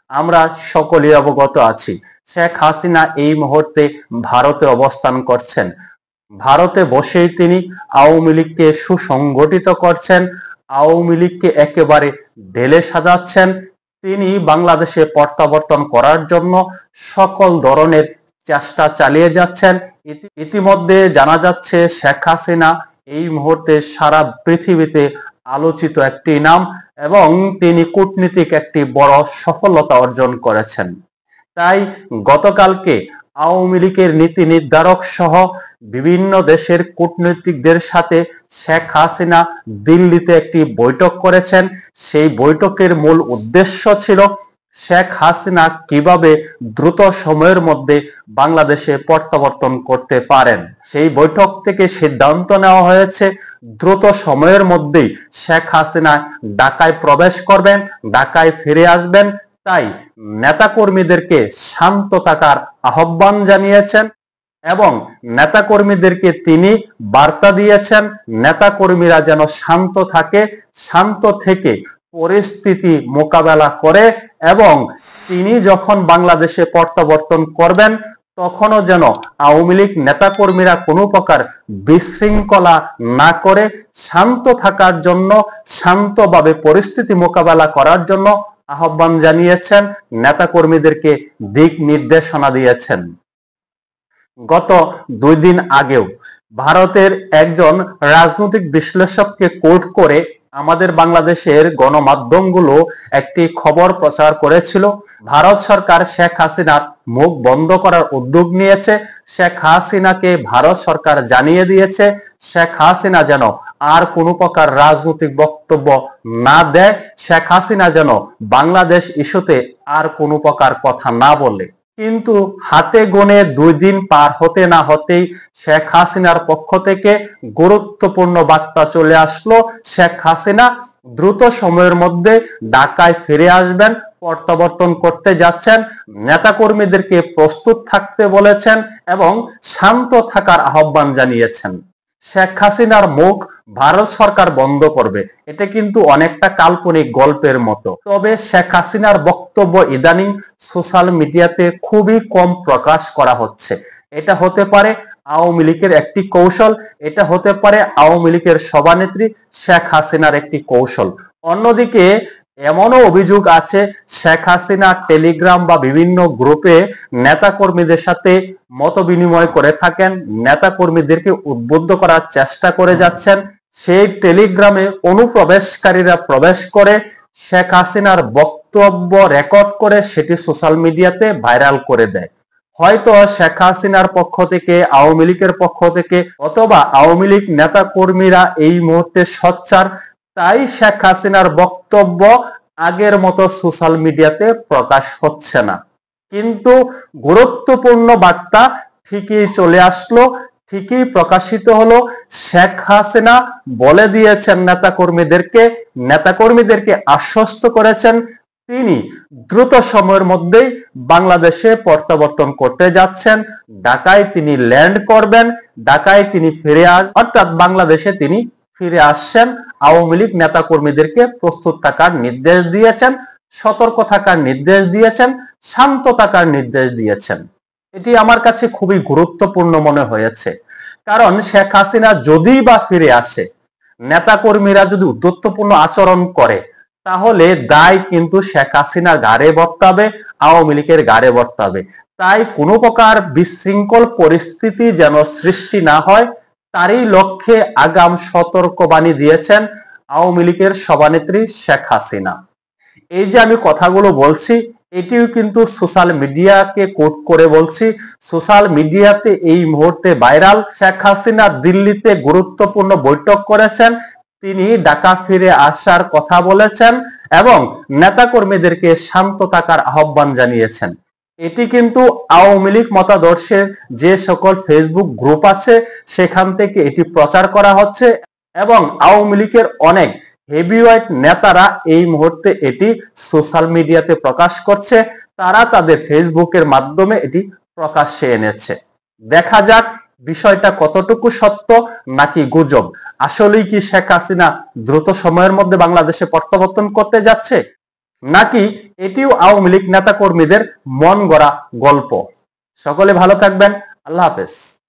আমরা সকলেই অবগত আছি, শেখ হাসিনা এই মুহূর্তে ভারতে অবস্থান করছেন। ভারতে বসেই তিনি আওয়ামী লীগকে সুসংগঠিত করছেন, আওয়ামী লীগকে একেবারে ঢেলে সাজাচ্ছেন। তিনি বাংলাদেশে প্রত্যাবর্তন করার জন্য সকল ধরনের চেষ্টা চালিয়ে যাচ্ছেন। ইতিমধ্যে জানা যাচ্ছে শেখ হাসিনা এই মুহূর্তে সারা পৃথিবীতে আলোচিত একটি নাম এবং তিনি কূটনীতিক একটি বড় সফলতা অর্জন করেছেন। তাই গতকালকে আওয়ামী লীগের নীতি নির্ধারক সহ বিভিন্ন দেশের কূটনীতিকদের সাথে শেখ হাসিনা দিল্লিতে একটি বৈঠক করেছেন। সেই বৈঠকের মূল উদ্দেশ্য ছিল শেখ হাসিনা কিভাবে দ্রুত সময়ের মধ্যে বাংলাদেশে প্রত্যাবর্তন করতে পারেন। সেই বৈঠক থেকে সিদ্ধান্ত নেওয়া হয়েছে দ্রুত সময়ের মধ্যেই শেখ হাসিনা ঢাকায় প্রবেশ করবেন, ঢাকায় ফিরে আসবেন। তাই নেতাকর্মীদেরকে শান্ত থাকার আহ্বান জানিয়েছেন এবং নেতাকর্মীদেরকে তিনি বার্তা দিয়েছেন নেতাকর্মীরা যেন শান্ত থাকে, শান্ত থেকে পরিস্থিতি মোকাবেলা করে এবং তিনি যখন বাংলাদেশে প্রত্যাবর্তন করবেন তখনও যেন আওয়ামী লীগ নেতাকর্মীরা কোনো প্রকার বিশৃঙ্খলা না করে শান্ত থাকার জন্য, শান্তভাবে পরিস্থিতি মোকাবেলা করার জন্য আহ্বান জানিয়েছেন, নেতাকর্মীদেরকে দিক নির্দেশনা দিয়েছেন। গত 2 দিন আগেও ভারতের একজন রাজনৈতিক বিশ্লেষককে কোট করে আমাদের বাংলাদেশের গণমাধ্যমগুলো একটি খবর প্রচার করেছিল। ভারত সরকার শেখ হাসিনার মুখ বন্ধ করার উদ্যোগ নিয়েছে। শেখ হাসিনাকে ভারত সরকার জানিয়ে দিয়েছে শেখ হাসিনা যেন আর কোনো প্রকার রাজনৈতিক বক্তব্য না দেয়, শেখ হাসিনা যেন বাংলাদেশ ইস্যুতে আর কোনো প্রকার কথা না বলে। কিন্তু হাতে গোনে 2 দিন পার হতে না হতেই শেখ হাসিনার পক্ষ থেকে গুরুত্বপূর্ণ বার্তা চলে আসলো। শেখ হাসিনা দ্রুত সময়ের মধ্যে ঢাকায় ফিরে আসবেন, প্রত্যাবর্তন করতে যাচ্ছেন, নেতাকর্মীদেরকে প্রস্তুত থাকতে বলেছেন এবং শান্ত থাকার আহ্বান জানিয়েছেন। শেখ হাসিনার মুখ ভারত সরকার বন্ধ করবে, এটা কিন্তু অনেকটা কাল্পনিক গল্পের মতো। তবে শেখ হাসিনার বক্তব্য ইদানিং সোশ্যাল মিডিয়াতে খুবই কম প্রকাশ করা হচ্ছে। এটা হতে পারে আওয়ামী লীগের একটি কৌশল, এটা হতে পারে আওয়ামী লীগের সভানেত্রী শেখ হাসিনার একটি কৌশল। অন্যদিকে এমনও অভিযোগ আছে শেখ হাসিনা টেলিগ্রাম বা বিভিন্ন গ্রুপে নেতাকর্মীদের সাথে মত বিনিময় করে থাকেন, নেতাকর্মীদেরকে উদ্বুদ্ধ করার চেষ্টা করে যাচ্ছেন। সেই টেলিগ্রামে অনুপ্রবেশকারীরা প্রবেশ করে শেখ হাসিনার বক্তব্য রেকর্ড করে সেটি সোশ্যাল মিডিয়াতে ভাইরাল করে দেয়। হয়তো শেখ হাসিনার পক্ষ থেকে, আওয়ামী লীগের পক্ষ থেকে অথবা আওয়ামী লীগ নেতাকর্মীরা এই মুহূর্তে সোচ্চার, তাই শেখ হাসিনার বক্তব্য আগের মতো সোশ্যাল মিডিয়াতে প্রকাশ হচ্ছে না। কিন্তু গুরুত্বপূর্ণ বার্তা ঠিকই চলে আসলো, ঠিকই প্রকাশিত হলো। শেখ হাসিনা বলে দিয়েছেন নেতাকর্মীদেরকে আশ্বস্ত করেছেন তিনি দ্রুত সময়ের মধ্যেই বাংলাদেশে প্রত্যাবর্তন করতে যাচ্ছেন, ঢাকায় তিনি ল্যান্ড করবেন, ঢাকায় তিনি ফিরে অর্থাৎ বাংলাদেশে তিনি ফিরে আসছেন। আওয়ামী লীগ নেতাকর্মীদেরকে প্রস্তুত থাকার নির্দেশ দিয়েছেন, সতর্ক থাকার নির্দেশ দিয়েছেন, শান্ত থাকার নির্দেশ দিয়েছেন। এটি আমার কাছে খুবই গুরুত্বপূর্ণ মনে হয়েছে। কারণ শেখ হাসিনা যদি বা ফিরে আসে, নেতাকর্মীরা যদি উদ্ধত্তপূর্ণ আচরণ করে, তাহলে দায় কিন্তু শেখ হাসিনার ঘাড়ে বর্তাবে, আওয়ামী লীগের ঘাড়ে বর্তাবে। তাই কোনো প্রকার বিশৃঙ্খল পরিস্থিতি যেন সৃষ্টি না হয়, তারই লক্ষ্যে আগাম সতর্কবাণী দিয়েছেন আওয়ামী লীগের সভানেত্রী শেখ হাসিনা। এই যে আমি কথাগুলো বলছি, এটিও কিন্তু সোশ্যাল মিডিয়াকে কোট করে বলছি। সোশ্যাল মিডিয়াতে এই মুহূর্তে ভাইরাল। শেখ হাসিনা দিল্লিতে গুরুত্বপূর্ণ বৈঠক করেছেন, তিনি ঢাকা ফিরে আসার কথা বলেছেন এবং নেতাকর্মীদেরকে শান্ত থাকার আহ্বান জানিয়েছেন। এটি কিন্তু আওয়ামী লীগ মতাদর্শের যে সকল ফেসবুক গ্রুপ আছে সেখান থেকে এটি প্রচার করা হচ্ছে এবং আওয়ামী লীগের অনেক হেভিওয়েট নেতারা এই মুহূর্তে এটি সোশ্যাল মিডিয়াতে প্রকাশ করছে, তারা তাদের ফেসবুকের মাধ্যমে এটি প্রকাশ্যে এনেছে। দেখা যাক বিষয়টা কতটুকু সত্য নাকি গুজব। আসলেই কি শেখ হাসিনা দ্রুত সময়ের মধ্যে বাংলাদেশে প্রত্যাবর্তন করতে যাচ্ছে? নাকি এটিও আওয়ামী লীগ নেতা কর্মীদের মন গড়া গল্প? সকলে ভালো থাকবেন। আল্লাহ হাফেজ।